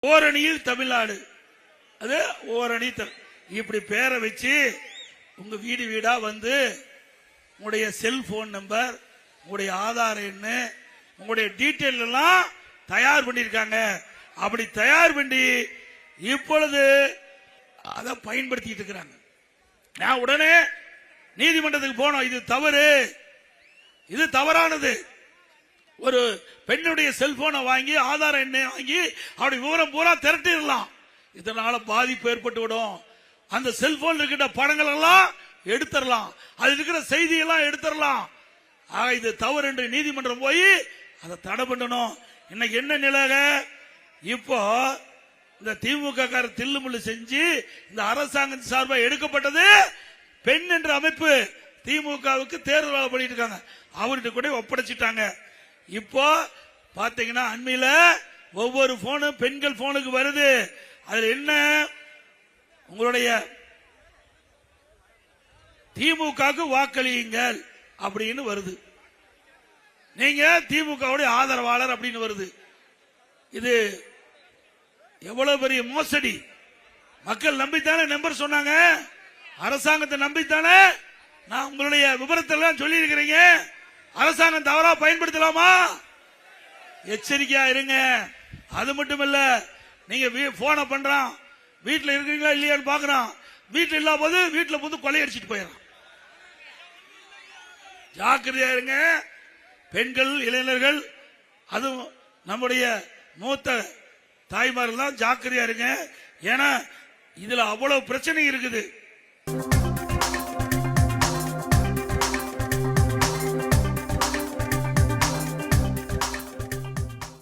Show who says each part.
Speaker 1: ஓரணியில் தமிழ்நாடு, அது ஓரணி இப்படி பேரை வச்சு உங்க வீடு வீடா வந்து உங்களுடைய செல்போன் நம்பர், உங்களுடைய ஆதார் எண்ணு, உங்களுடைய டீட்டெயில் எல்லாம் தயார் பண்ணிருக்காங்க. அப்படி தயார் பண்ணி இப்பொழுது அதை பயன்படுத்திட்டு இருக்கிறாங்க. நான் உடனே நீதிமன்றத்துக்கு போனோம். இது தவறு, இது தவறானது. ஒரு பெண்ணுடைய செல்போனை வாங்கி ஆதார எண்ணை வாங்கி அப்படி விவரம் பூரா திரட்டிடலாம். இதனால பாதிப்பு ஏற்பட்டு விடும். அந்த செல்போன் இருக்கிற படங்கள் எல்லாம் எடுத்துடலாம், அது இருக்கிற செய்தி எல்லாம் எடுத்துடலாம். ஆக இது தவறு என்று நீதிமன்றம் போய் அதை தடை பண்ணணும். இன்னைக்கு என்ன நிலைக, இப்போ இந்த திமுக தில்லுமுள்ளு செஞ்சு இந்த அரசாங்கத்தின் சார்பாக எடுக்கப்பட்டது பெண் என்ற அமைப்பு திமுகவுக்கு தேர்தல் வேலை பண்ணிட்டு இருக்காங்க, அவர்கிட்ட கூட ஒப்படைச்சிட்டாங்க. இப்போ பாத்தீங்கன்னா அண்மையில ஒவ்வொரு போனும் பெண்கள் போனுக்கு வருது. அதுல என்ன, உங்களுடைய திமுகவுக்கு வாக்களியுங்கள் அப்படின்னு வருது, நீங்க திமுகவுடைய ஆதரவாளர் அப்படின்னு வருது. இது எவ்வளவு பெரிய மோசடி! மக்கள் நம்பித்தானே நம்பர் சொன்னாங்க, அரசாங்கத்தை நம்பித்தானே நான் உங்களுடைய விவரத்தை எல்லாம் சொல்லி இருக்கிறீங்க. அரசாங்கம் தவறா பயன்படுத்தலாமா? எச்சரிக்கையா இருங்க. அது மட்டும் இல்ல, நீங்க போன பண்றான், வீட்டுல இருக்கிறீங்களா இல்லையான்னு பாக்குறான், வீட்டுல இல்லாத போது வீட்டுல வந்து கொள்ளையடிச்சிட்டு போயிடறான். ஜாக்கிரதையா இருங்க பெண்கள், இளைஞர்கள், அதுவும் நம்முடைய மூத்த தாய்மார்கள் தான் ஜாக்கிரதையா இருங்க. ஏன்னா இதுல அவ்வளவு பிரச்சனை இருக்குது.